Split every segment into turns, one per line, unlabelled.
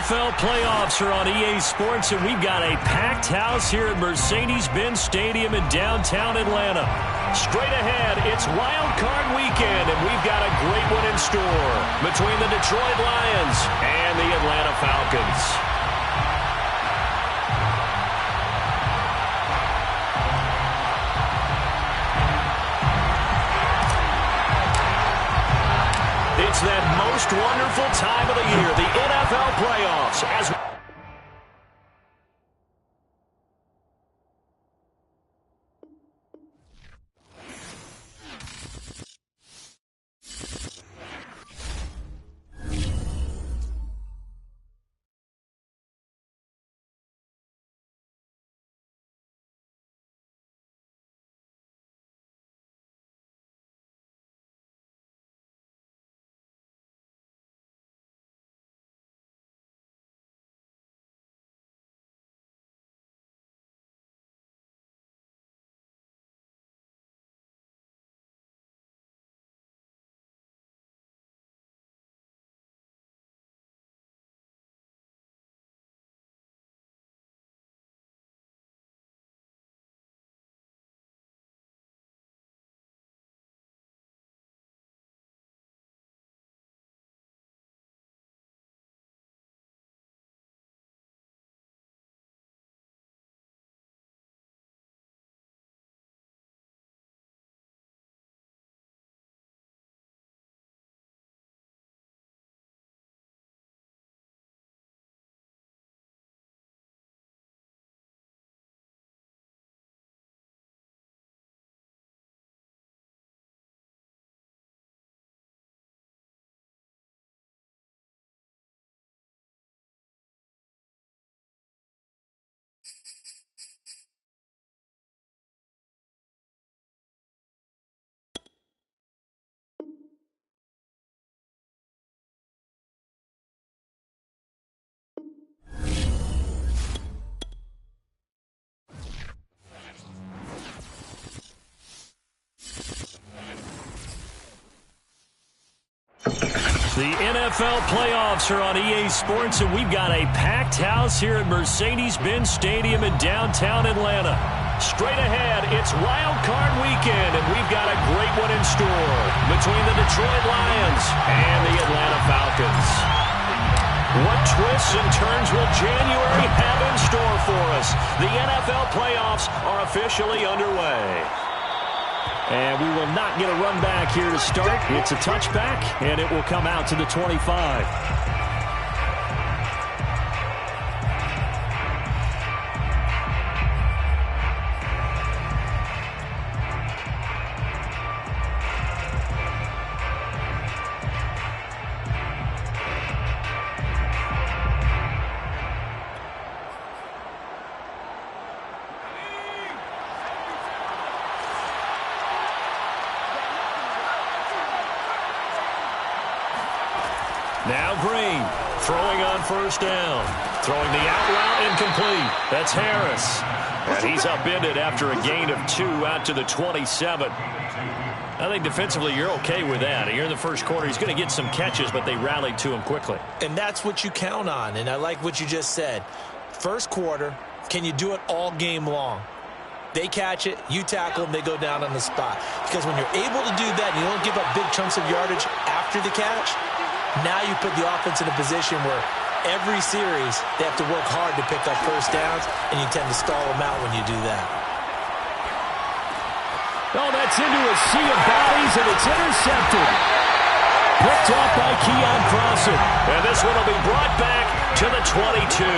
NFL playoffs are on EA Sports, and we've got a packed house here at Mercedes-Benz Stadium in downtown Atlanta. Straight ahead, it's Wild Card Weekend, and we've got a great one in store between the Detroit Lions and the Atlanta Falcons. It's that most wonderful time of the year, the NFL playoffs, as the NFL playoffs are on EA Sports, and we've got a packed house here at Mercedes-Benz Stadium in downtown Atlanta. Straight ahead, it's Wild Card Weekend, and we've got a great one in store between the Detroit Lions and the Atlanta Falcons. What twists and turns will January have in store for us? The NFL playoffs are officially underway. And we will not get a run back here to start. It's a touchback, and it will come out to the 25. Now Green, throwing on first down. Throwing the out route incomplete. That's Harris. And he's upended after a gain of 2 out to the 27. I think defensively you're okay with that. Here in the first quarter, he's going to get some catches, but they rallied to him quickly.
And that's what you count on, and I like what you just said. First quarter, can you do it all game long? They catch it, you tackle them, they go down on the spot. Because when you're able to do that and you don't give up big chunks of yardage after the catch, now you put the offense in a position where every series they have to work hard to pick up first downs, and you tend to stall them out when you do that.
Oh, that's into a sea of bodies, and it's intercepted. Picked off by Keon Crossen. And this one will be brought back to the 22.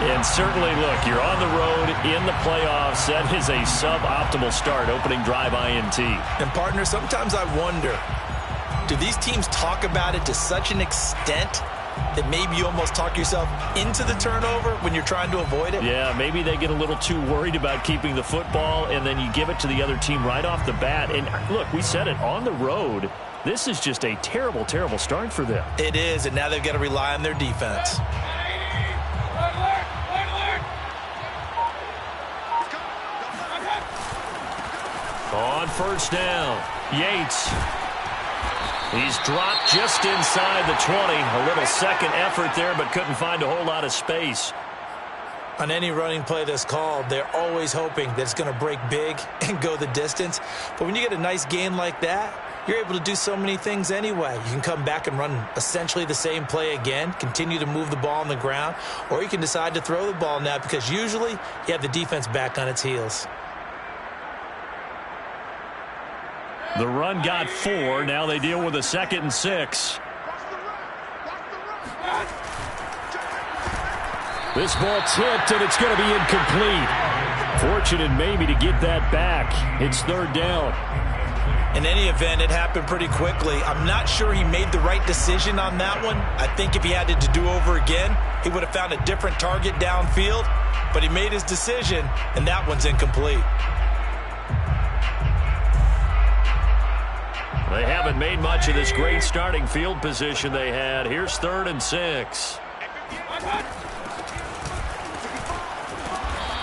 And certainly, look, you're on the road in the playoffs. That is a suboptimal start, opening drive INT.
And, partner, sometimes I wonder, do these teams talk about it to such an extent that maybe you almost talk yourself into the turnover when you're trying to avoid it?
Yeah, maybe they get a little too worried about keeping the football, and then you give it to the other team right off the bat. And, look, we said it, on the road, this is just a terrible, terrible start for them.
It is, and now they've got to rely on their defense.
On first down, Yates. He's dropped just inside the 20. A little second effort there, but couldn't find a whole lot of space.
On any running play that's called, they're always hoping that it's going to break big and go the distance. But when you get a nice gain like that, you're able to do so many things anyway. You can come back and run essentially the same play again, continue to move the ball on the ground, or you can decide to throw the ball now because usually you have the defense back on its heels.
The run got 4. Now they deal with a 2nd and 6. This ball tipped, and it's going to be incomplete. Fortunate maybe to get that back. It's 3rd down.
In any event, it happened pretty quickly. I'm not sure he made the right decision on that one. I think if he had it to do over again, he would have found a different target downfield. But he made his decision, and that one's incomplete.
They haven't made much of this great starting field position they had. Here's 3rd and 6.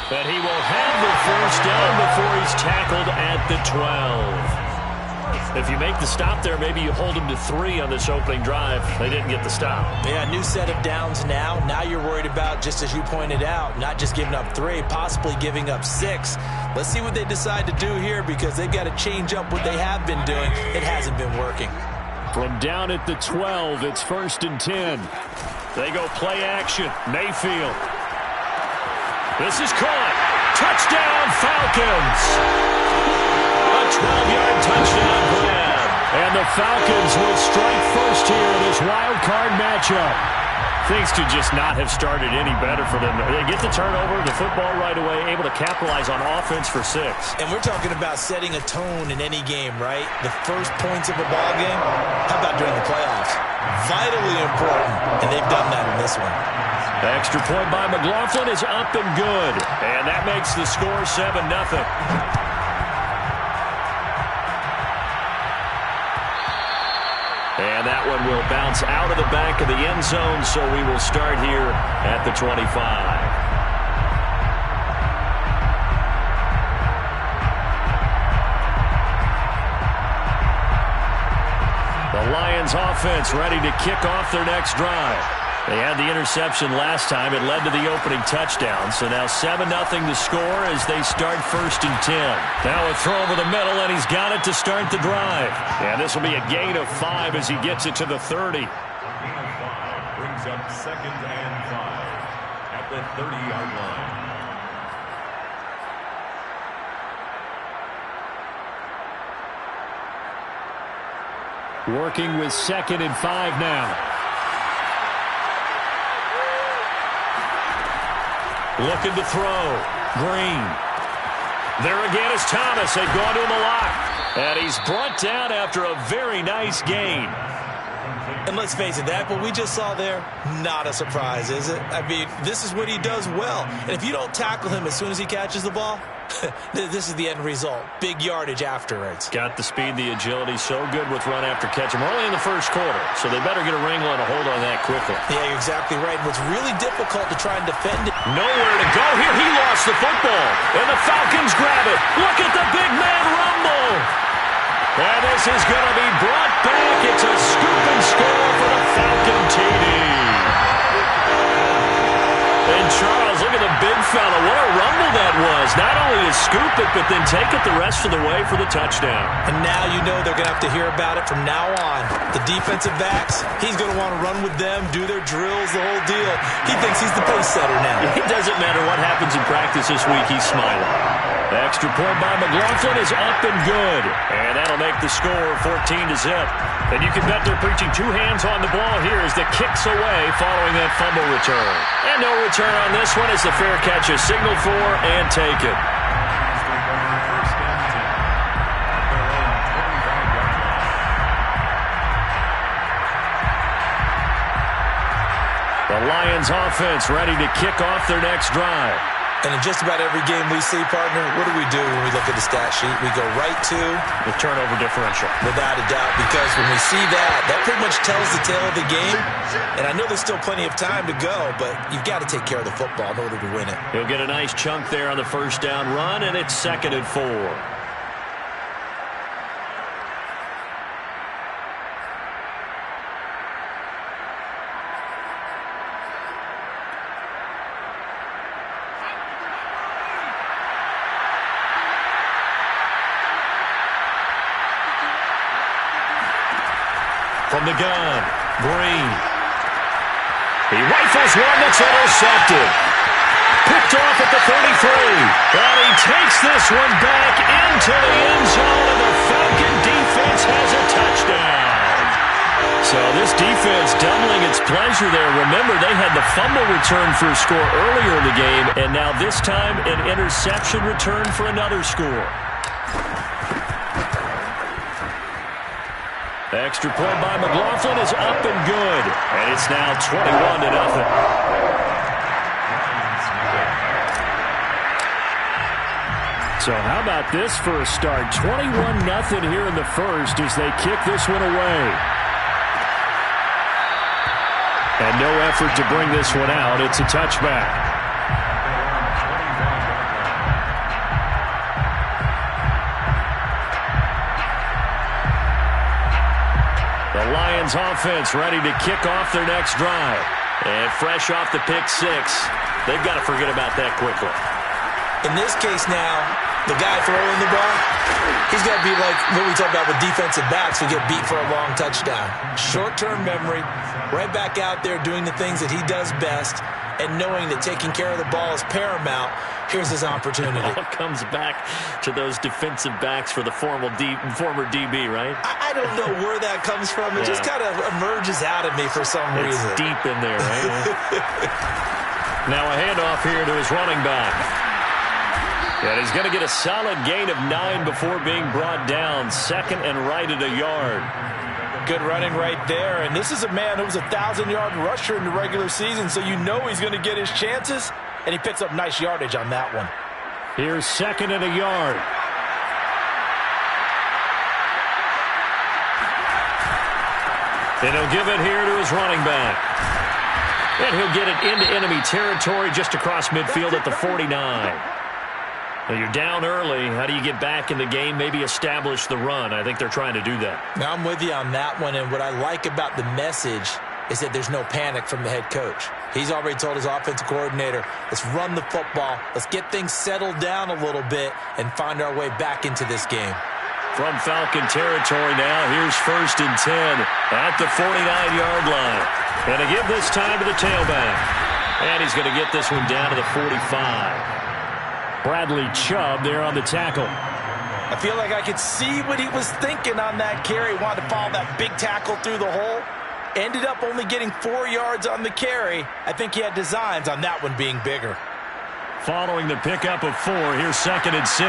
But he will have the 1st down before he's tackled at the 12. If you make the stop there, maybe you hold him to 3 on this opening drive. They didn't get the stop.
Yeah, new set of downs now. Now you're worried about, just as you pointed out, not just giving up 3, possibly giving up 6. Let's see what they decide to do here because they've got to change up what they have been doing. It hasn't been working.
From down at the 12, it's 1st and 10. They go play action. Mayfield. This is caught. Touchdown, Falcons. A 12-yard touchdown grab. And the Falcons will strike first here in this wild card matchup. Things could just not have started any better for them. They get the turnover, the football right away, able to capitalize on offense for 6.
And we're talking about setting a tone in any game, right? The first points of a ball game. How about during the playoffs? Vitally important, and they've done that in this one.
The extra point by McLaughlin is up and good. And that makes the score 7-0. And that one will bounce out of the back of the end zone, so we will start here at the 25. The Lions offense ready to kick off their next drive. They had the interception last time. It led to the opening touchdown. So now 7-0 to score as they start 1st and 10. Now a throw over the middle, and he's got it to start the drive. And this will be a gain of 5 as he gets it to the 30.
Gain of 5 brings up 2nd and 5 at the 30-yard line.
Working with 2nd and 5 now. Looking to throw. Green. There again is Thomas. They've gone to him a lot. And he's brought down after a very nice gain.
And let's face it, that what we just saw there, not a surprise, is it? I mean, this is what he does well. And if you don't tackle him as soon as he catches the ball, this is the end result. Big yardage afterwards.
Got the speed, the agility, so good with run after catch. We're only in the first quarter, so they better get a wrangle and a hold on that quickly.
Yeah, you're exactly right. What's really difficult to try and defend it.
Nowhere to go here. He lost the football, and the Falcons grab it. Look at the big man rumble. And this is going to be brought back. It's a scoop and score for the Falcon TD. And Charles, look at the big fella. What a rumble that was. Not only to scoop it, but then take it the rest of the way for the touchdown.
And now you know they're going to have to hear about it from now on. The defensive backs, he's going to want to run with them, do their drills, the whole deal. He thinks he's the pace setter now.
It doesn't matter what happens in practice this week. He's smiling. The extra point by McLaughlin is up and good. And that'll make the score 14-0. And you can bet they're preaching 2 hands on the ball here as the kick's away following that fumble return. And no return on this one as the fair catch is signaled for and taken. The Lions offense ready to kick off their next drive.
And in just about every game we see, partner, what do we do when we look at the stat sheet? We go right to
the turnover differential.
Without a doubt, because when we see that, that pretty much tells the tale of the game. And I know there's still plenty of time to go, but you've got to take care of the football in order to win it.
He'll get a nice chunk there on the first down run, and it's 2nd and 4. From the gun, Green. He rifles one that's intercepted. Picked off at the 33. And he takes this one back into the end zone, and the Falcon defense has a touchdown. So this defense doubling its pleasure there. Remember, they had the fumble return for a score earlier in the game, and now this time an interception return for another score. The extra point by McLaughlin is up and good, and it's now 21-0. So how about this for a start? 21-0 here in the first as they kick this one away. And no effort to bring this one out. It's a touchback. The Lions offense ready to kick off their next drive. And fresh off the pick six, they've got to forget about that quickly.
In this case now, the guy throwing the ball, he's got to be like what we talk about with defensive backs who get beat for a long touchdown. Short-term memory, right back out there doing the things that he does best, and knowing that taking care of the ball is paramount. Here's his opportunity.
It all comes back to those defensive backs for the former DB, right?
I don't know where that comes from. It just kind of emerges out of me for some reason.
It's deep in there, right? Now a handoff here to his running back. And he's going to get a solid gain of 9 before being brought down. Second and right at a yard.
Good running right there. And this is a man who was a 1,000-yard rusher in the regular season, so you know he's going to get his chances, and he picks up nice yardage on that one.
Here's second and a yard. And he'll give it here to his running back. And he'll get it into enemy territory just across midfield at the 49. Well, you're down early. How do you get back in the game? Maybe establish the run. I think they're trying to do that.
Now, I'm with you on that one, and what I like about the message is that there's no panic from the head coach. He's already told his offensive coordinator, let's run the football, let's get things settled down a little bit, and find our way back into this game.
From Falcon territory now, here's first and 10 at the 49-yard line. And to give this time to the tailback. And he's going to get this one down to the 45. Bradley Chubb there on the tackle.
I feel like I could see what he was thinking on that carry. Wanted to follow that big tackle through the hole. Ended up only getting 4 yards on the carry. I think he had designs on that one being bigger.
Following the pickup of 4, here's second and 6.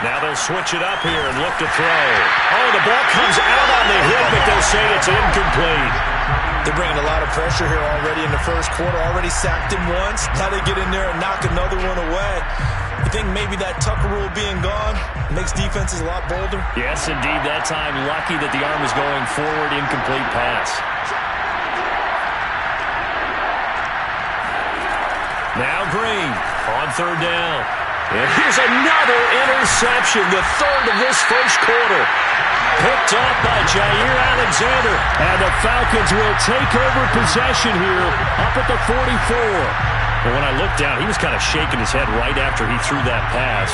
Now they'll switch it up here and look to throw. Oh, the ball comes out on the hip, but they'll say it's incomplete.
They're bringing a lot of pressure here already in the first quarter. Already sacked him once. Now they get in there and knock another one away. You think maybe that Tucker rule being gone makes defenses a lot bolder?
Yes, indeed. That time, lucky that the arm is going forward. Incomplete pass. Now Green on third down. And here's another interception, the third of this first quarter. Picked off by Jair Alexander. And the Falcons will take over possession here up at the 44. But when I looked down, he was kind of shaking his head right after he threw that pass.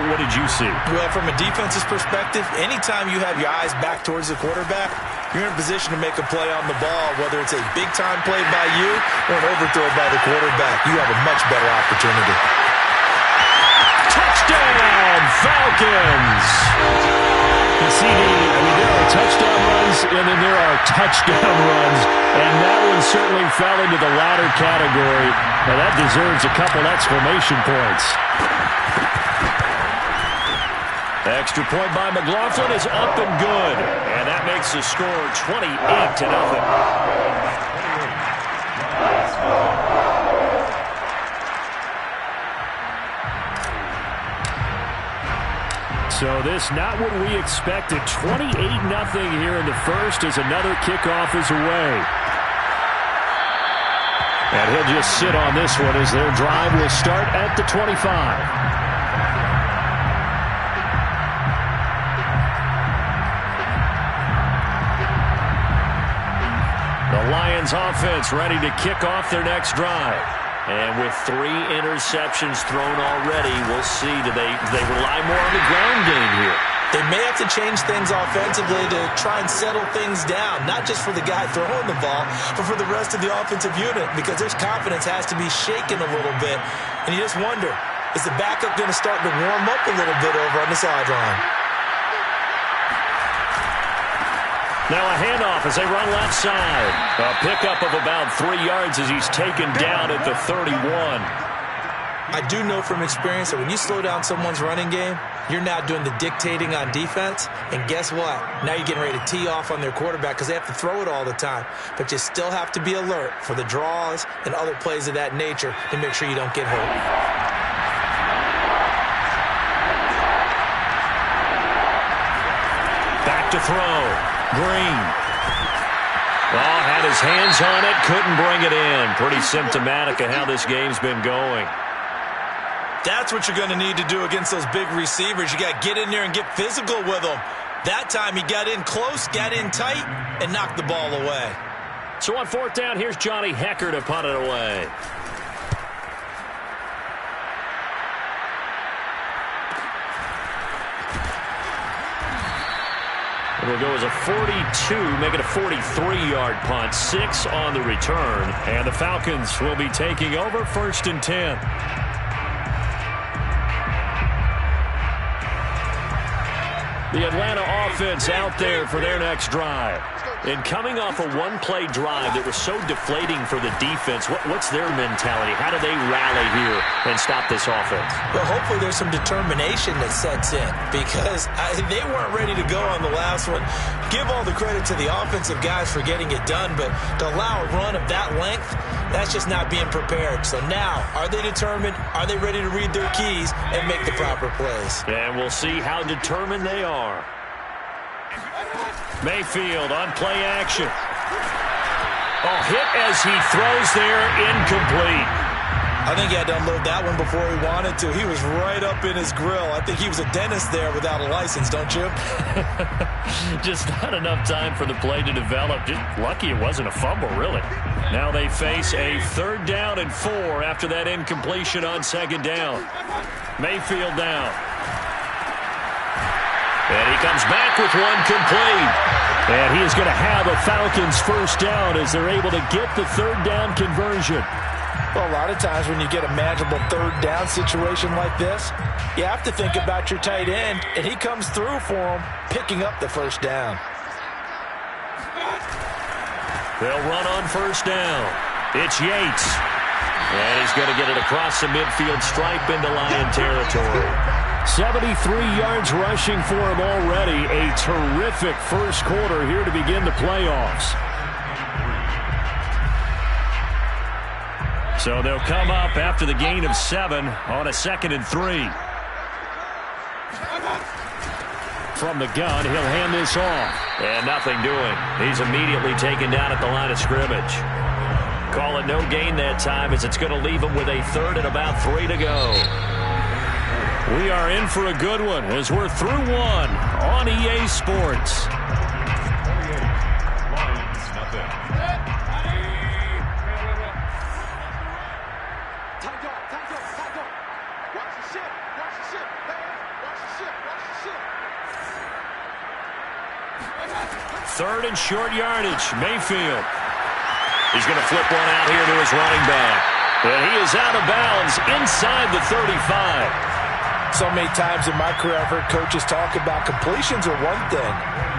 What did you see?
Well, from a defense's perspective, anytime you have your eyes back towards the quarterback, you're in a position to make a play on the ball, whether it's a big-time play by you or an overthrow by the quarterback. You have a much better opportunity.
Touchdown, Falcons! You see, there are touchdown runs, and then there are touchdown runs, and that one certainly fell into the latter category. Now, that deserves a couple exclamation points. Extra point by McLaughlin is up and good, and that makes the score 28-0. So this not what we expected. 28-0 here in the first as another kickoff is away. And he'll just sit on this one as their drive will start at the 25. The Lions offense ready to kick off their next drive. And with 3 interceptions thrown already, we'll see. Do they rely more on the ground game here?
They may have to change things offensively to try and settle things down, not just for the guy throwing the ball, but for the rest of the offensive unit, because their confidence has to be shaken a little bit. And you just wonder, is the backup going to start to warm up a little bit over on the sideline?
Now a handoff as they run left side. A pickup of about 3 yards as he's taken down at the 31.
I do know from experience that when you slow down someone's running game, you're now doing the dictating on defense. And guess what? Now you're getting ready to tee off on their quarterback because they have to throw it all the time. But you still have to be alert for the draws and other plays of that nature to make sure you don't get hurt.
Back to throw. Green. Oh, had his hands on it, couldn't bring it in. Pretty symptomatic of how this game's been going.
That's what you're going to need to do against those big receivers. You got to get in there and get physical with them. That time he got in close, got in tight, and knocked the ball away.
So on 4th down, here's Johnny Hecker to punt it away. It'll go as a 42, make it a 43-yard punt. 6 on the return. And the Falcons will be taking over 1st and 10. The Atlanta offense out there for their next drive. And coming off a one-play drive that was so deflating for the defense, what's their mentality? How do they rally here and stop this offense?
Well, hopefully there's some determination that sets in because they weren't ready to go on the last one. Give all the credit to the offensive guys for getting it done, but to allow a run of that length, that's just not being prepared. So now, are they determined? Are they ready to read their keys and make the proper plays?
And we'll see how determined they are. Mayfield on play action. Oh, hit as he throws there, incomplete.
I think he had to unload that one before he wanted to. He was right up in his grill. I think he was a dentist there without a license, don't you?
Just not enough time for the play to develop. Just lucky it wasn't a fumble, really. Now they face a 3rd down and 4 after that incompletion on 2nd down. Mayfield down. And he comes back with one complete. And he is going to have a Falcons 1st down as they're able to get the 3rd down conversion.
Well, a lot of times when you get a manageable 3rd down situation like this, you have to think about your tight end, and he comes through for him, picking up the 1st down.
They'll run on 1st down. It's Yates. And he's going to get it across the midfield stripe into Lion territory. 73 yards rushing for him already. A terrific first quarter here to begin the playoffs. So they'll come up after the gain of 7 on a 2nd and 3. From the gun, he'll hand this off. And nothing doing. He's immediately taken down at the line of scrimmage. Call it no gain that time as it's going to leave him with a 3rd and about 3 to go. We are in for a good one as we're through 1 on EA Sports. Third and short yardage. Mayfield. He's going to flip one out here to his running back. And he is out of bounds inside the 35.
So many times in my career I've heard coaches talk about completions are one thing.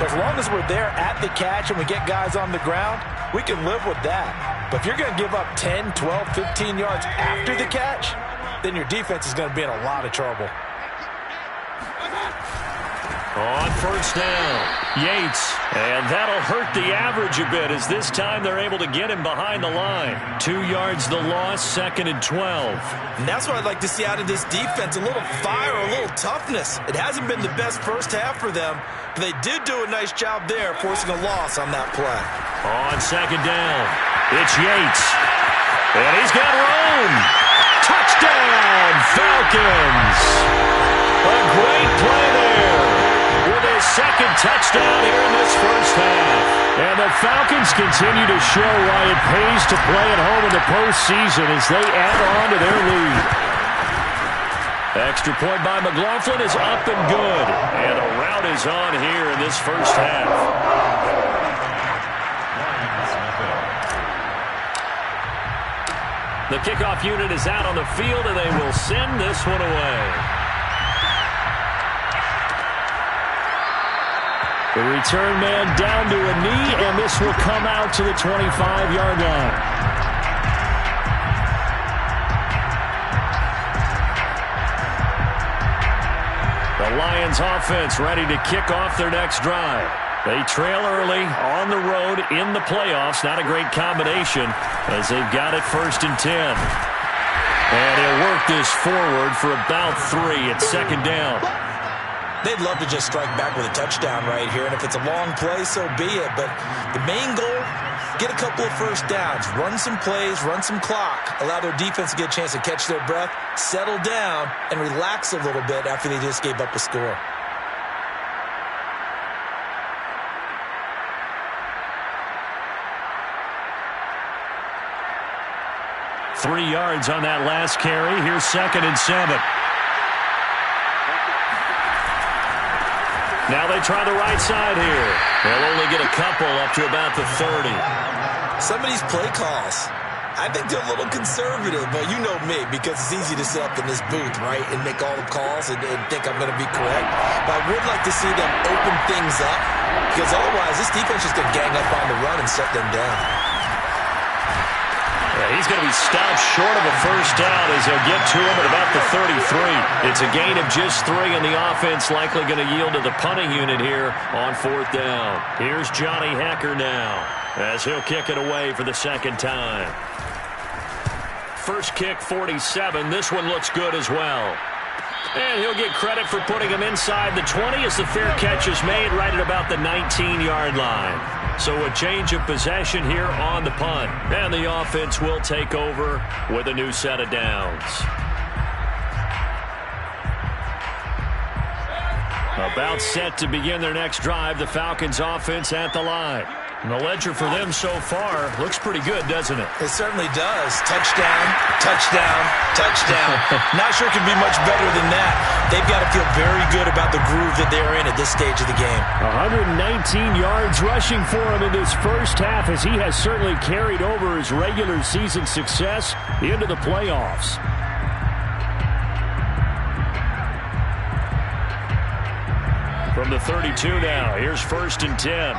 As long as we're there at the catch and we get guys on the ground, we can live with that. But if you're going to give up 10, 12, 15 yards after the catch, then your defense is going to be in a lot of trouble.
On 1st down, Yates. And that'll hurt the average a bit as this time they're able to get him behind the line. 2 yards the loss, 2nd and 12.
And that's what I'd like to see out of this defense, a little fire, a little toughness. It hasn't been the best first half for them, but they did do a nice job there forcing a loss on that play.
On 2nd down, it's Yates. And he's got room. Touchdown, Falcons. A great play there. With his 2nd touchdown here in this first half. And the Falcons continue to show why it pays to play at home in the postseason as they add on to their lead. Extra point by McLaughlin is up and good. And a rout is on here in this first half. The kickoff unit is out on the field, and they will send this one away. The return man down to a knee, and this will come out to the 25-yard line. The Lions offense ready to kick off their next drive. They trail early on the road in the playoffs. Not a great combination as they've got it 1st and 10. And he'll work this forward for about 3 at 2nd down.
They'd love to just strike back with a touchdown right here, and if it's a long play, so be it. But the main goal, get a couple of first downs, run some plays, run some clock, allow their defense to get a chance to catch their breath, settle down, and relax a little bit after they just gave up a score.
Three yards on that last carry. Here's 2nd and 7. Now they try the right side here. They'll only get a couple up to about the 30.
Some of these play calls, I think they're a little conservative, but you know me, because it's easy to sit up in this booth, right, and make all the calls and think I'm going to be correct. But I would like to see them open things up, because otherwise this defense is going to gang up on the run and shut them down.
He's going to be stopped short of a first down as he'll get to him at about the 33. It's a gain of just 3, and the offense likely going to yield to the punting unit here on 4th down. Here's Johnny Hecker now as he'll kick it away for the 2nd time. First kick, 47. This one looks good as well. And he'll get credit for putting him inside the 20 as the fair catch is made right at about the 19-yard line. So a change of possession here on the punt. And the offense will take over with a new set of downs. About set to begin their next drive, the Falcons offense at the line. And the ledger for them so far looks pretty good, doesn't it?
It certainly does. Touchdown, touchdown, touchdown. Not sure it can be much better than that. They've got to feel very good about the groove that they're in at this stage of the game.
119 yards rushing for him in this first half as he has certainly carried over his regular season success into the playoffs. From the 32 now, here's 1st and 10.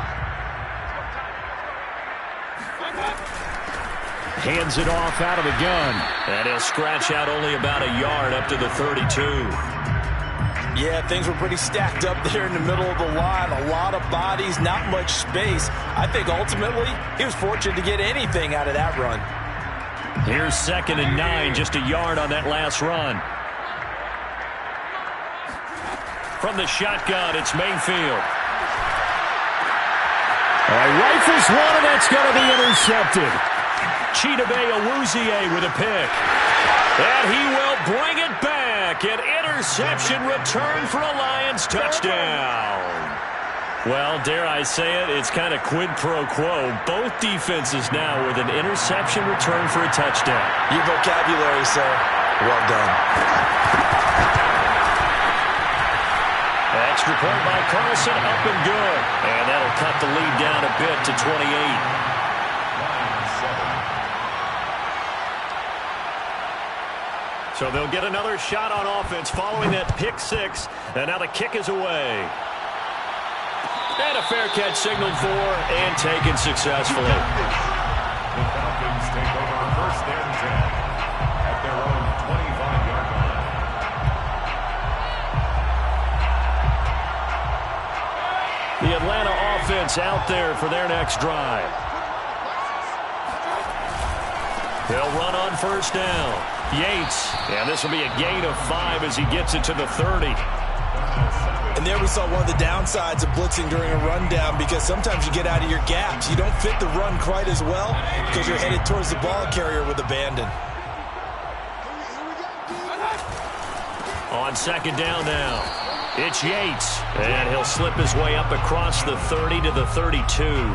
Hands it off out of the gun. And he'll scratch out only about a yard up to the 32.
Yeah, things were pretty stacked up there in the middle of the line. A lot of bodies, not much space. I think ultimately he was fortunate to get anything out of that run.
Here's 2nd and 9, just a yard on that last run. From the shotgun, it's Mayfield. All right, rifles one, and that's going to be intercepted. Chidobe Awuzie with a pick. And he will bring it back. An interception return for a Lions touchdown. Well, dare I say it, it's kind of quid pro quo. Both defenses now with an interception return for a touchdown.
Your vocabulary, sir. Well done.
Extra point by Carlson, up and good. And that'll cut the lead down a bit to 28. So they'll get another shot on offense following that pick 6. And now the kick is away. And a fair catch signaled for and taken successfully.
The Falcons take over 1st and 10 at their own 25-yard line.
The Atlanta offense out there for their next drive. They'll run on 1st down. Yates, and this will be a gain of 5 as he gets it to the 30.
And there we saw one of the downsides of blitzing during a rundown, because sometimes you get out of your gaps. You don't fit the run quite as well because you're headed towards the ball carrier with abandon.
On 2nd down now, it's Yates, and he'll slip his way up across the 30 to the 32.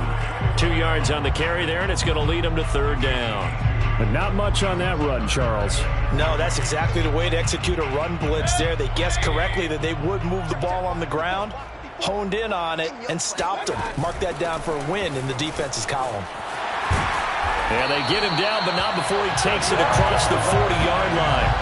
2 yards on the carry there, and it's going to lead him to 3rd down. But not much on that run, Charles.
No, that's exactly the way to execute a run blitz there. They guessed correctly that they would move the ball on the ground, honed in on it, and stopped them. Mark that down for a win in the defense's column.
And they get him down, but not before he takes it across the 40-yard line.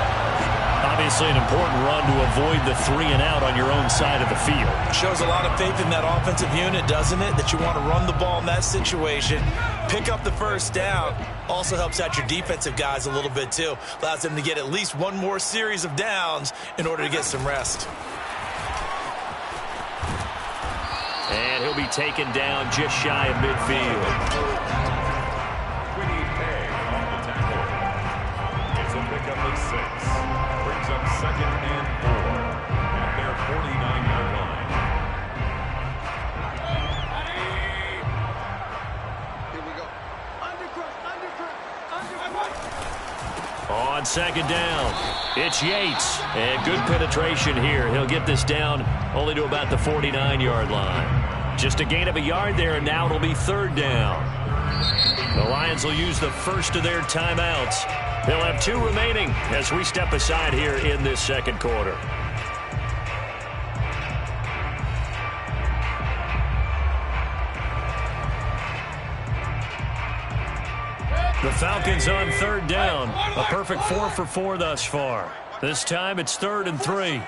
Obviously an important run to avoid the 3-and-out on your own side of the field.
Shows a lot of faith in that offensive unit, doesn't it? That you want to run the ball in that situation. Pick up the first down. Also helps out your defensive guys a little bit, too. Allows them to get at least one more series of downs in order to get some rest.
And he'll be taken down just shy of midfield.
Pickup of 6. Brings up 2nd and 4 at their 49-yard line.
Here we go.
On 2nd down, it's Yates. And good penetration here. He'll get this down only to about the 49-yard line. Just a gain of a yard there, and now it'll be 3rd down. The Lions will use the first of their timeouts. They'll have 2 remaining as we step aside here in this second quarter. The Falcons on 3rd down. A perfect 4 for 4 thus far. This time it's 3rd and 3.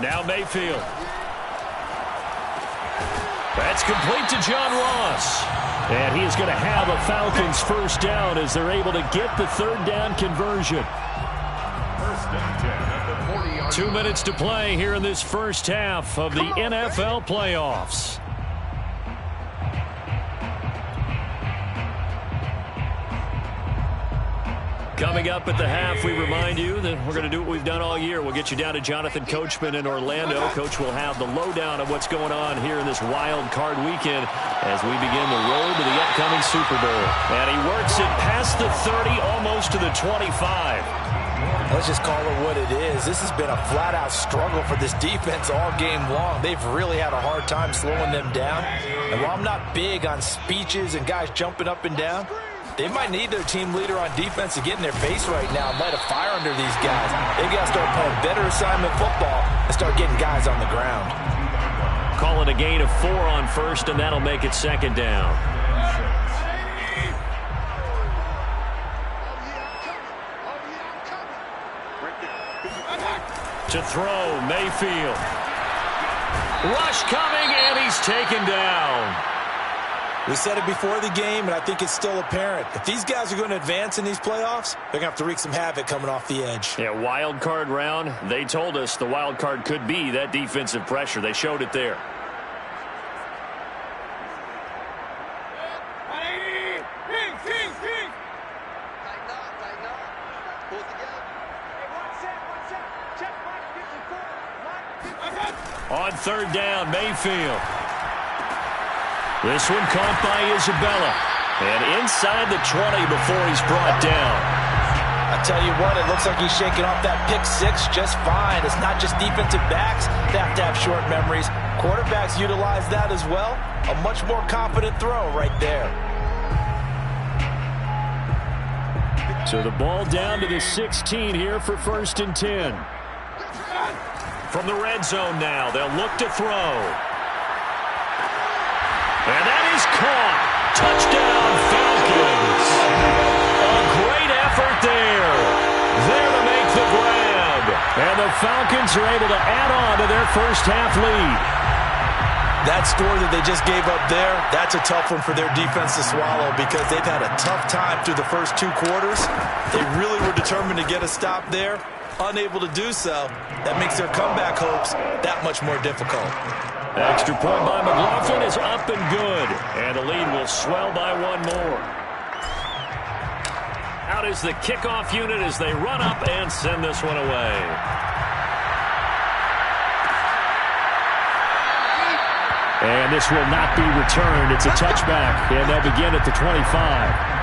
Now Mayfield. That's complete to John Ross. And he is going to have a Falcons first down as they're able to get the 3rd down conversion.
1st and 10 at the 40-yard
2 minutes to play here in this first half of the NFL playoffs. Coming up at the half, we remind you that we're going to do what we've done all year. We'll get you down to Jonathan Coachman in Orlando. Coach will have the lowdown of what's going on here in this wild card weekend as we begin the road to the upcoming Super Bowl. And he works it past the 30, almost to the 25.
Let's just call it what it is. This has been a flat-out struggle for this defense all game long. They've really had a hard time slowing them down. And while I'm not big on speeches and guys jumping up and down, they might need their team leader on defense to get in their face right now and light a fire under these guys. They've got to start playing better assignment football and start getting guys on the ground.
Call it a gain of 4 on first, and that'll make it 2nd down. To throw, Mayfield. Rush coming, and he's taken down.
We said it before the game, and I think it's still apparent. If these guys are going to advance in these playoffs, they're going to have to wreak some havoc coming off the edge.
Yeah, wild card round. They told us the wild card could be that defensive pressure. They showed it there. On 3rd down, Mayfield. This one caught by Isabella. And inside the 20 before he's brought down.
I tell you what, it looks like he's shaking off that pick 6 just fine. It's not just defensive backs that have to have short memories. Quarterbacks utilize that as well. A much more confident throw right there.
So the ball down to the 16 here for 1st and 10. From the red zone now, they'll look to throw. And that is caught. Touchdown, Falcons. A great effort there. There to make the grab. And the Falcons are able to add on to their first half lead.
That score that they just gave up there, that's a tough one for their defense to swallow because they've had a tough time through the first 2 quarters. They really were determined to get a stop there. Unable to do so. That makes their comeback hopes that much more difficult.
Extra point by McLaughlin is up and good. And the lead will swell by 1 more. Out is the kickoff unit as they run up and send this one away. And this will not be returned. It's a touchback, and they'll begin at the 25.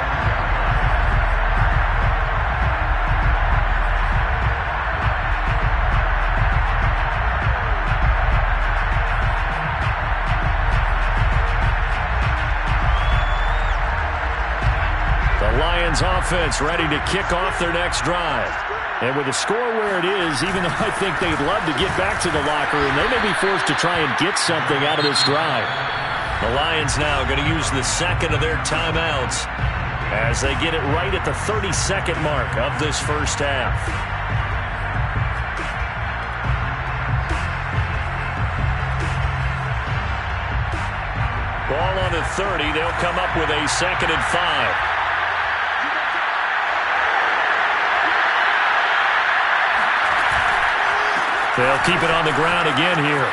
Lions offense ready to kick off their next drive. And with the score where it is, even though I think they'd love to get back to the locker room, they may be forced to try and get something out of this drive. The Lions now going to use the second of their timeouts as they get it right at the 30-second mark of this first half. Ball on the 30. They'll come up with a 2nd and 5. They'll keep it on the ground again here.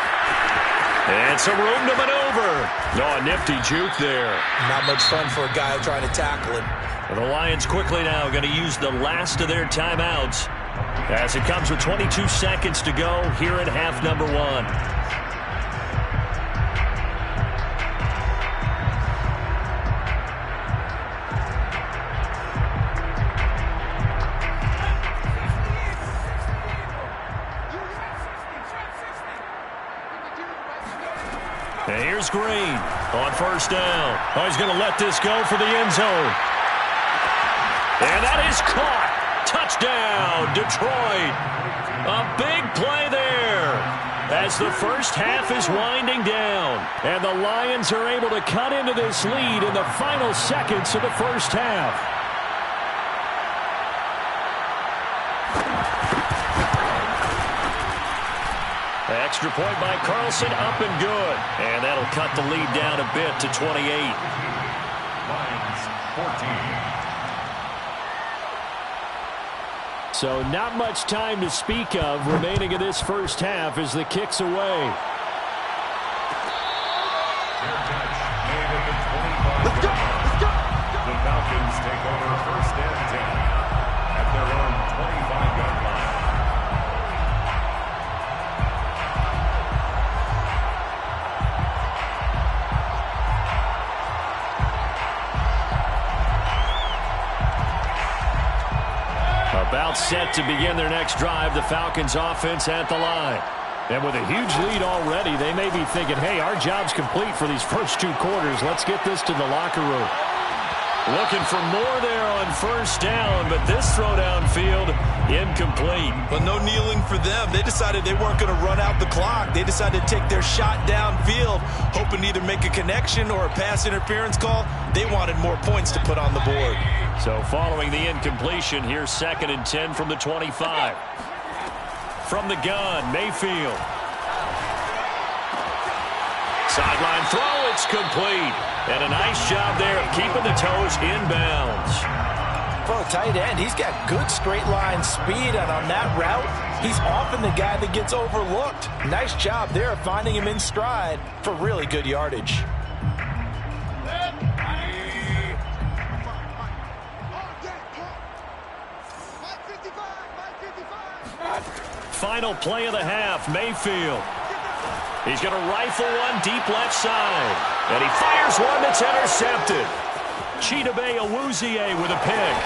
And some room to maneuver. Oh, a nifty juke there.
Not much fun for a guy trying to tackle him.
And the Lions quickly now going to use the last of their timeouts as it comes with 22 seconds to go here in half number 1. And here's Green on first down. Oh, he's going to let this go for the end zone. And that is caught. Touchdown, Detroit. A big play there as the first half is winding down. And the Lions are able to cut into this lead in the final seconds of the first half. Extra point by Carlson, up and good. And that'll cut the lead down a bit to 28.
Lions 14.
So not much time to speak of remaining in this first half as the kick's away.
Fair catch made at the 25. The Falcons take over 1st and 10 at their own 25-yard line.
About set to begin their next drive, the Falcons offense at the line. And with a huge lead already, they may be thinking, hey, our job's complete for these first 2 quarters. Let's get this to the locker room. Looking for more there on first down, but this throw downfield incomplete.
But no kneeling for them. They decided they weren't going to run out the clock. They decided to take their shot downfield, hoping to either make a connection or a pass interference call. They wanted more points to put on the board.
So following the incompletion, here's 2nd and 10 from the 25. From the gun, Mayfield. Sideline throw, it's complete. And a nice job there of keeping the toes inbounds.
For a tight end, he's got good straight line speed, and on that route, he's often the guy that gets overlooked. Nice job there of finding him in stride for really good yardage.
Final play of the half, Mayfield. He's going to rifle one deep left side. And he fires one that's intercepted. Chidobe Awuzie with a pick.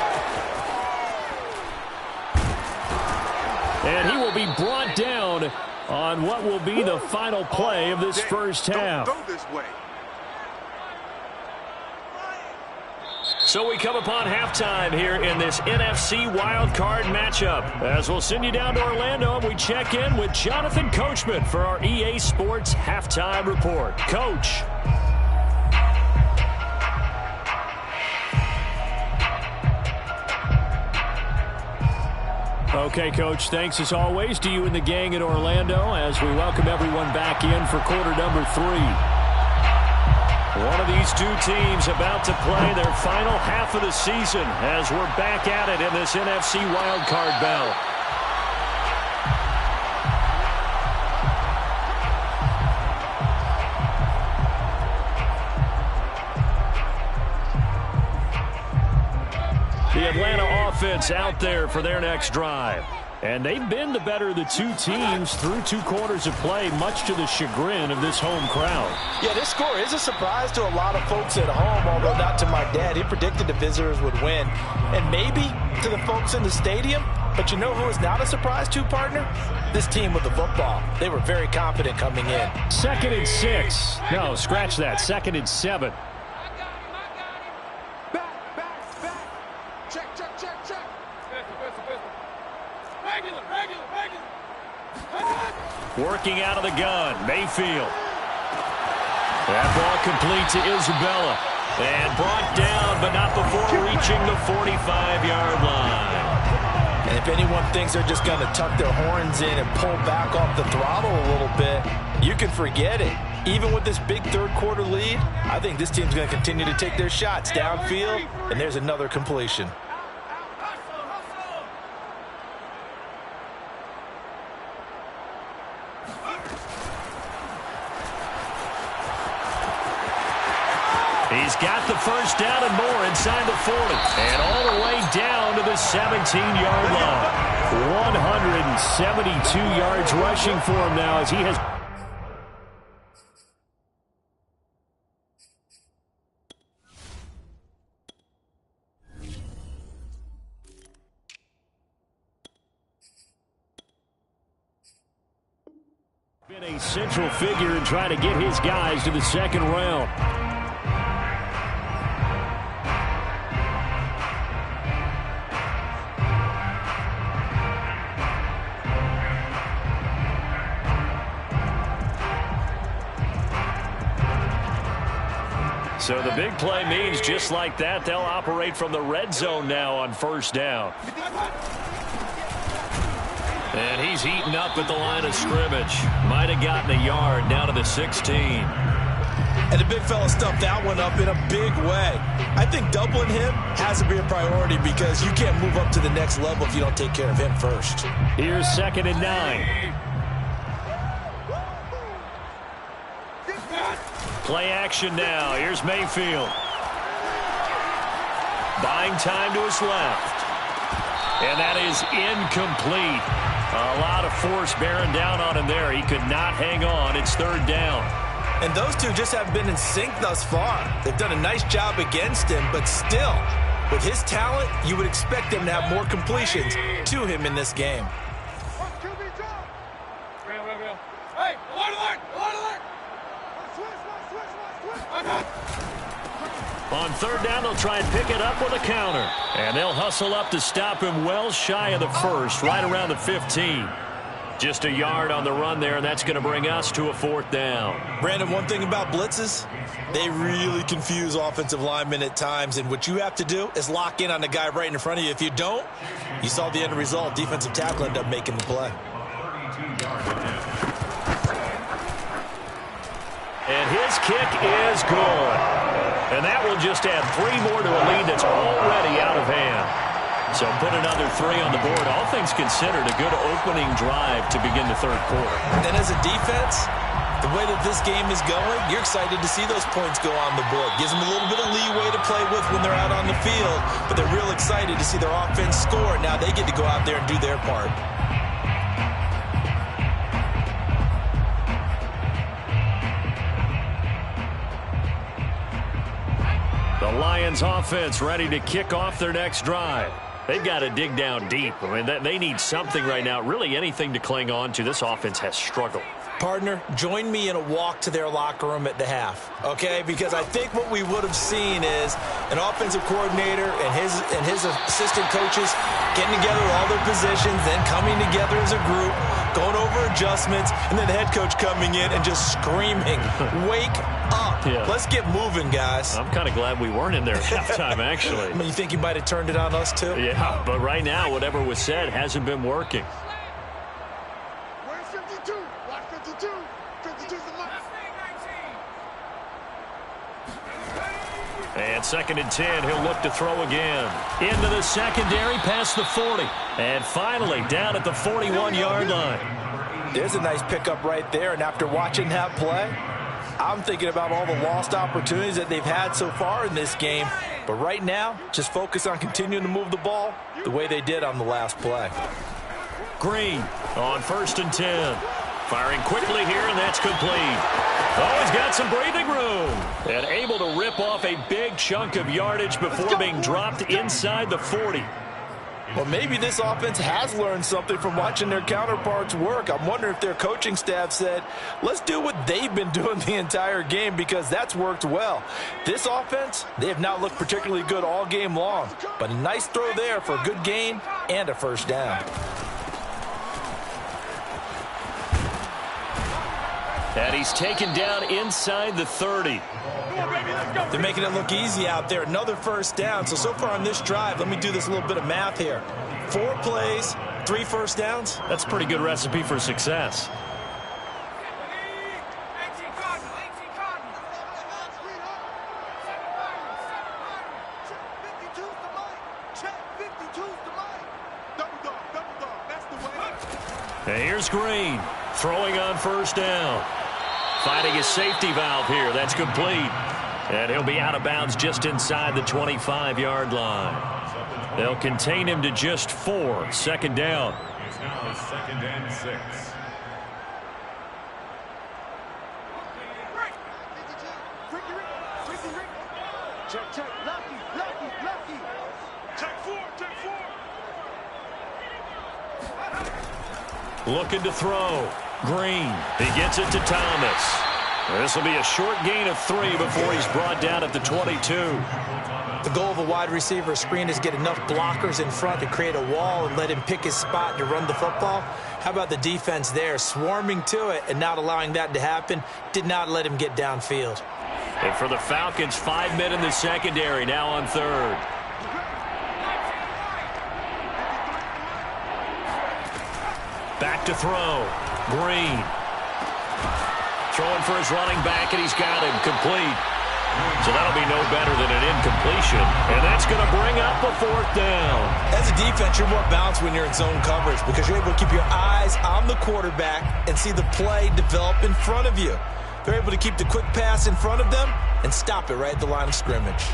And he will be brought down on what will be the final play of this first half.
Don't go this way.
So we come upon halftime here in this NFC wildcard matchup. As we'll send you down to Orlando, and we check in with Jonathan Coachman for our EA Sports Halftime Report. Coach. Okay, Coach, thanks as always to you and the gang in Orlando as we welcome everyone back in for quarter number 3. One of these 2 teams about to play their final half of the season as we're back at it in this NFC wildcard bout. The Atlanta offense out there for their next drive. And they've been the better of the 2 teams through 2 quarters of play, much to the chagrin of this home crowd.
Yeah, this score is a surprise to a lot of folks at home, although not to my dad. He predicted the visitors would win. And maybe to the folks in the stadium, but you know who is not a surprise to, partner? This team with the football. They were very confident coming in.
2nd and 6. No, scratch that. 2nd and 7. Working out of the gun, Mayfield. That ball complete to Isabella. And brought down, but not before reaching the 45-yard line.
And if anyone thinks they're just going to tuck their horns in and pull back off the throttle a little bit, you can forget it. Even with this big third-quarter lead, I think this team's going to continue to take their shots downfield, and there's another completion.
He's got the first down and more inside the 40. And all the way down to the 17-yard line. 172 yards rushing for him now as he has... been a central figure in trying to get his guys to the second round. So the big play means just like that, they'll operate from the red zone now on first down. And he's heating up at the line of scrimmage. Might have gotten a yard down to the 16.
And the big fella stuffed that one up in a big way. I think doubling him has to be a priority because you can't move up to the next level if you don't take care of him first.
Here's 2nd and 9. Play action now. Here's Mayfield. Buying time to his left. And that is incomplete. A lot of force bearing down on him there. He could not hang on. It's 3rd down.
And those two just haven't been in sync thus far. They've done a nice job against him, but still, with his talent, you would expect them to have more completions to him in this game.
On 3rd down, they'll try and pick it up with a counter. And they'll hustle up to stop him well shy of the first, right around the 15. Just a yard on the run there, and that's going to bring us to a 4th down.
Brandon, one thing about blitzes, they really confuse offensive linemen at times, and what you have to do is lock in on the guy right in front of you. If you don't, you saw the end result. Defensive tackle ended up making the play.
And his kick is good. And that will just add 3 more to a lead that's already out of hand. So put another 3 on the board. All things considered, a good opening drive to begin the 3rd quarter.
And as a defense, the way that this game is going, you're excited to see those points go on the board. Gives them a little bit of leeway to play with when they're out on the field, but they're real excited to see their offense score. Now they get to go out there and do their part.
The Lions offense ready to kick off their next drive. They've got to dig down deep. I mean, they need something right now, really anything to cling on to. This offense has struggled.
Partner, join me in a walk to their locker room at the half, okay? Because I think what we would have seen is an offensive coordinator and his assistant coaches getting together all their positions, then coming together as a group, going over adjustments, and then the head coach coming in and just screaming, wake up. Yeah. Let's get moving, guys.
I'm kind of glad we weren't in there at halftime, actually.
I mean, you think he might have turned it on us, too?
Yeah, but right now, whatever was said hasn't been working.
Where's 52? Watch 52. 52's the mark.
And 2nd and 10, he'll look to throw again. Into the secondary, past the 40. And finally, down at the 41-yard line.
There's a nice pickup right there, and after watching that play, I'm thinking about all the lost opportunities that they've had so far in this game. But right now, just focus on continuing to move the ball the way they did on the last play.
Green on 1st and 10. Firing quickly here, and that's complete. Oh, he's got some breathing room. And able to rip off a big chunk of yardage before being dropped inside the 40.
Well, maybe this offense has learned something from watching their counterparts work. I'm wondering if their coaching staff said, let's do what they've been doing the entire game, because that's worked well. This offense, they have not looked particularly good all game long, but a nice throw there for a good gain and a 1st down.
And he's taken down inside the 30.
They're making it look easy out there. Another first down. So far on this drive, let me do this little bit of math here. 4 plays, 3 first downs.
That's a pretty good recipe for success. And here's Green throwing on first down. Finding his safety valve here. That's complete. And he'll be out of bounds just inside the 25-yard line. They'll contain him to just 4. Second down.
It's now 2nd and 6.
Check. Lucky. Check 4.
Looking to throw. Green. He gets it to Thomas. This will be a short gain of 3 before he's brought down at the 22.
The goal of a wide receiver screen is get enough blockers in front to create a wall and let him pick his spot to run the football. How about the defense there, swarming to it and not allowing that to happen? Did not let him get downfield.
And for the Falcons, 5 men in the secondary, now on third. Back to throw. Green. Throwing for his running back, and he's got him complete. So that'll be no better than an incompletion. And that's going to bring up a 4th down.
As a defense, you're more balanced when you're in zone coverage because you're able to keep your eyes on the quarterback and see the play develop in front of you. They're able to keep the quick pass in front of them and stop it right at the line of scrimmage.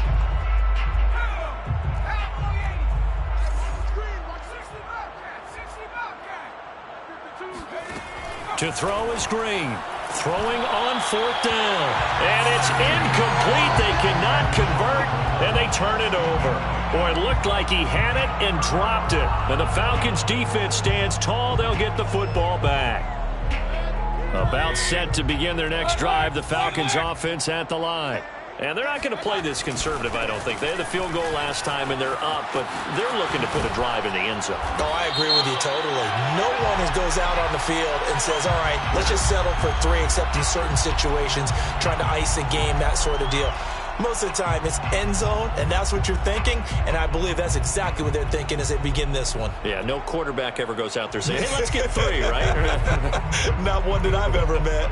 To throw is Green. Throwing on 4th down. And it's incomplete. They cannot convert, and they turn it over. Boy, it looked like he had it and dropped it. And the Falcons' defense stands tall. They'll get the football back. About set to begin their next drive, the Falcons' offense at the line. And they're not going to play this conservative, I don't think. They had the field goal last time, and they're up, but they're looking to put a drive in the end zone.
Oh, I agree with you totally. No one goes out on the field and says, all right, let's just settle for 3, except in certain situations, trying to ice a game, that sort of deal. Most of the time, it's end zone, and that's what you're thinking, and I believe that's exactly what they're thinking as they begin this one.
Yeah, no quarterback ever goes out there saying, hey, let's get 3, right?
Not one that I've ever met.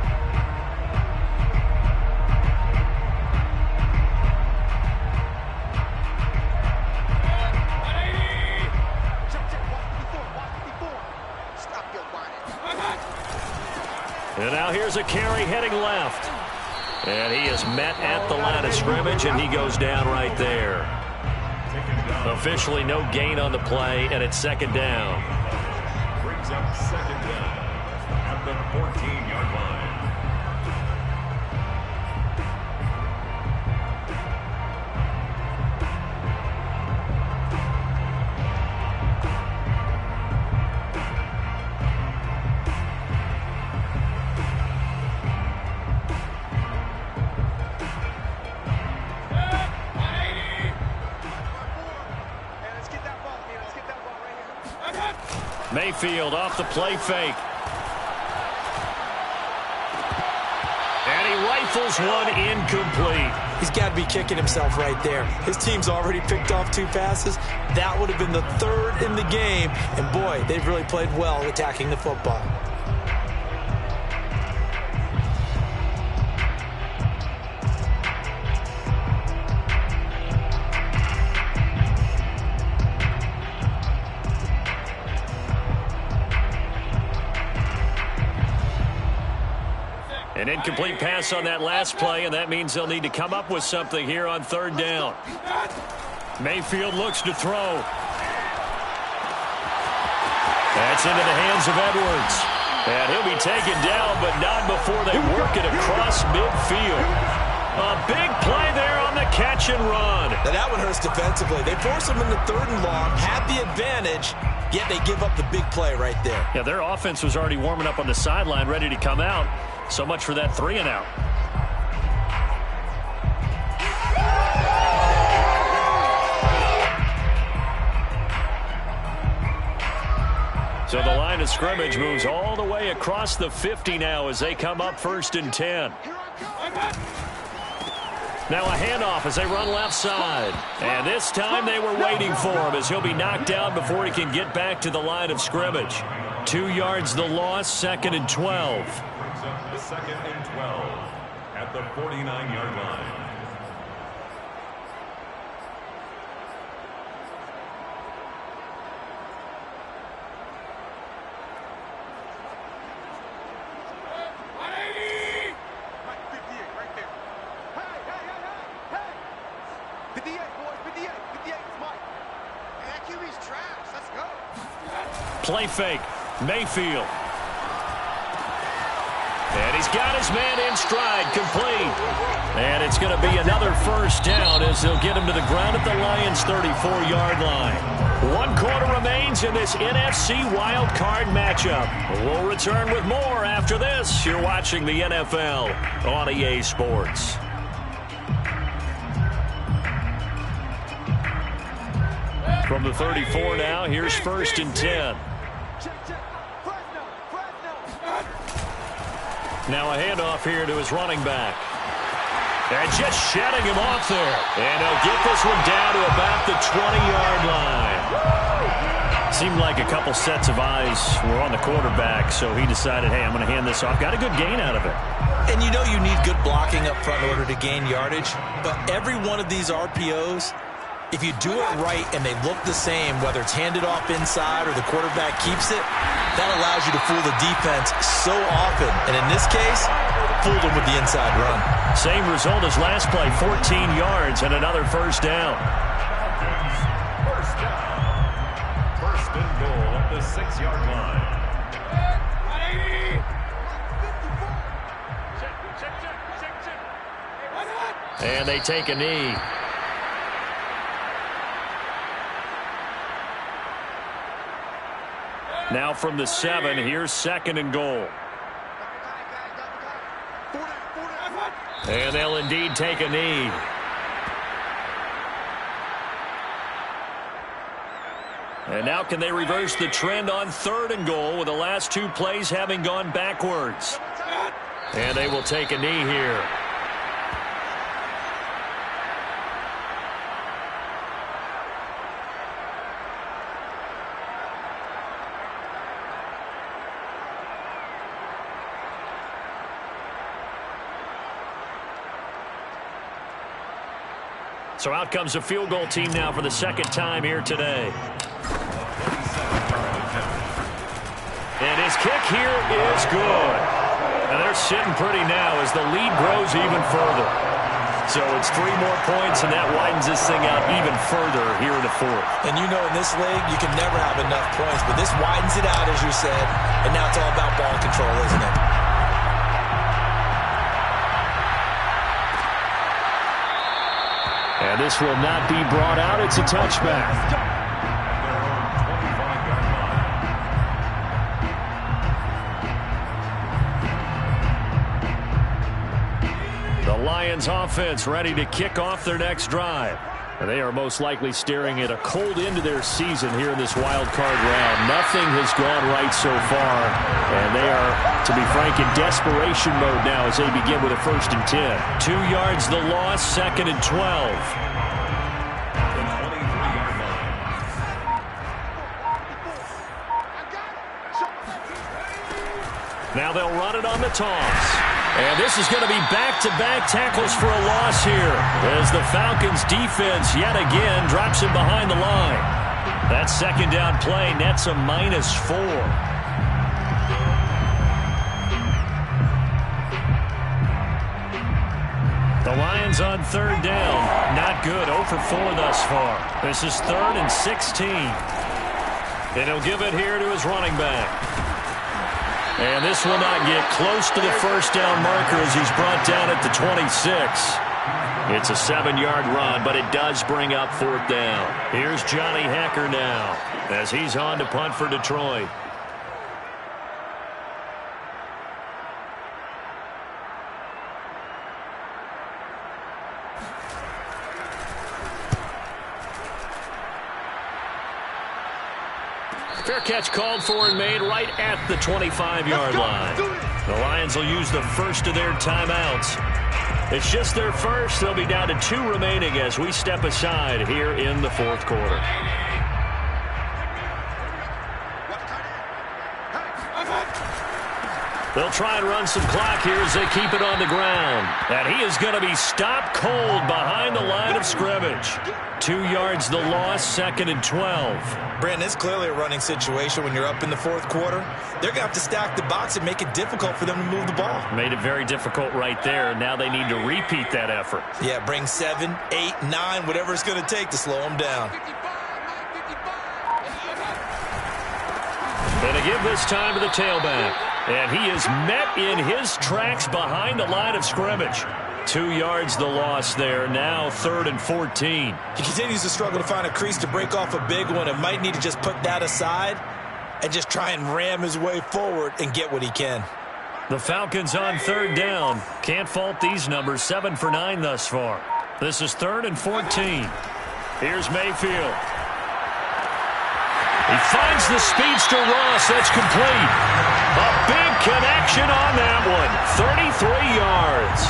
And now here's a carry heading left. And he is met at the line of scrimmage, and he goes down right there. Officially no gain on the play, and it's 2nd down.
Brings up 2nd down at the 14-yard line.
Mayfield off the play fake. And he rifles one incomplete.
He's got to be kicking himself right there. His team's already picked off 2 passes. That would have been the 3rd in the game. And, boy, they've really played well attacking the football.
An incomplete pass on that last play, and that means they'll need to come up with something here on 3rd down. Mayfield looks to throw. That's into the hands of Edwards. And he'll be taken down, but not before they work it across midfield. A big play there on the catch and run.
Now that one hurts defensively. They force him into 3rd and long, had the advantage, yet they give up the big play right there.
Yeah, their offense was already warming up on the sideline, ready to come out. So much for that 3 and out. So the line of scrimmage moves all the way across the 50 now as they come up 1st and 10. Now a handoff as they run left side. And this time they were waiting for him as he'll be knocked down before he can get back to the line of scrimmage. 2 yards the loss, 2nd and 12.
Brings up the 2nd and 12 at the 49-yard line.
Play fake. Mayfield. And he's got his man in stride, complete. And it's going to be another 1st down as they'll get him to the ground at the Lions' 34-yard line. 1 quarter remains in this NFC wild card matchup. We'll return with more after this. You're watching the NFL on EA Sports. From the 34 now, here's 1st and 10. Now a handoff here to his running back. And just shedding him off there. And he'll get this one down to about the 20-yard line. Seemed like a couple sets of eyes were on the quarterback, so he decided, hey, I'm going to hand this off. Got a good gain out of it.
And you know you need good blocking up front in order to gain yardage. But every one of these RPOs, if you do it right and they look the same, whether it's handed off inside or the quarterback keeps it, that allows you to fool the defense so often. And in this case, fooled them with the inside run.
Same result as last play, 14 yards and another 1st down.
First down. 1st and goal at the 6-yard line.
And they take a knee. Now from the 7, here's 2nd and goal. And they'll indeed take a knee. And now can they reverse the trend on 3rd and goal with the last 2 plays having gone backwards? And they will take a knee here. So out comes a field goal team now for the 2nd time here today. And his kick here is good. And they're sitting pretty now as the lead grows even further. So it's 3 more points, and that widens this thing out even further here in the 4th.
And you know in this league, you can never have enough points. But this widens it out, as you said. And now it's all about ball control, isn't it?
And this will not be brought out. It's a touchback. The Lions offense ready to kick off their next drive. And they are most likely staring at a cold end to their season here in this wild card round. Nothing has gone right so far. And they are, to be frank, in desperation mode now as they begin with a 1st and 10. 2 yards the loss, 2nd and 12. Now they'll run it on the toss. And this is going to be back-to-back tackles for a loss here as the Falcons defense yet again drops him behind the line. That 2nd down play nets a -4. The Lions on 3rd down. Not good. 0 for 4 thus far. This is 3rd and 16. And he'll give it here to his running back. And this will not get close to the 1st down marker as he's brought down at the 26. It's a 7-yard run, but it does bring up 4th down. Here's Johnny Hecker now as he's on to punt for Detroit. Fair catch called for and made right at the 25-yard line. The Lions will use the first of their timeouts. It's just their first. They'll be down to 2 remaining as we step aside here in the fourth quarter. They'll try and run some clock here as they keep it on the ground. And he is going to be stopped cold behind the line of scrimmage. 2 yards the loss, 2nd and 12.
Brandon, it's clearly a running situation when you're up in the fourth quarter. They're going to have to stack the box and make it difficult for them to move the ball.
Made it very difficult right there. Now they need to repeat that effort.
Yeah, bring 7, 8, 9, whatever it's going to take to slow them down.
And to give this time to the tailback. And he is met in his tracks behind the line of scrimmage. 2 yards the loss there. Now 3rd and 14.
He continues to struggle to find a crease to break off a big one and might need to just put that aside and just try and ram his way forward and get what he can.
The Falcons on 3rd down. Can't fault these numbers. 7 for 9 thus far. This is 3rd and 14. Here's Mayfield. He finds the speedster Ross. That's complete. A big connection on that one. 33 yards.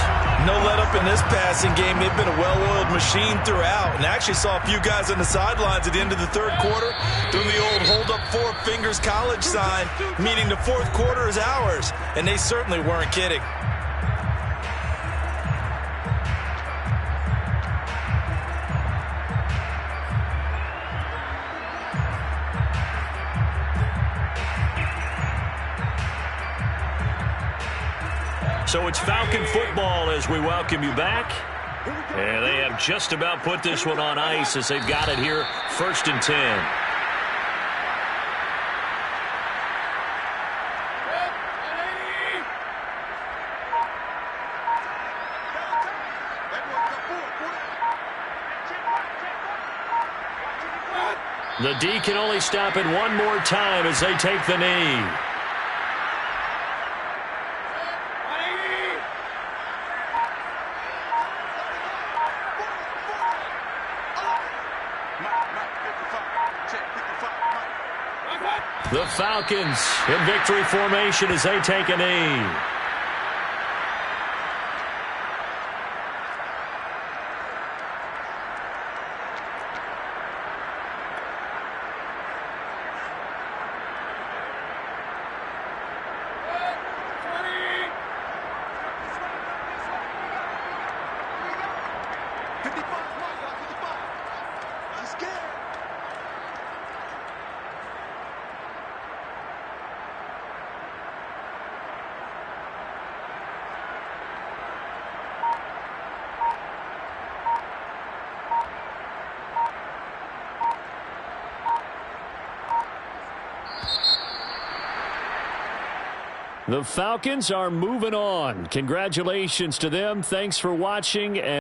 No let up in this passing game. They've been a well-oiled machine throughout. And I actually saw a few guys on the sidelines at the end of the third quarter doing the old hold up 4 fingers college sign, meaning the fourth quarter is ours. And they certainly weren't kidding.
So it's Falcon football as we welcome you back. And they have just about put this one on ice as they've got it here, 1st and 10. The D can only stop it one more time as they take the knee. The Falcons in victory formation as they take a knee. The Falcons are moving on. Congratulations to them. Thanks for watching.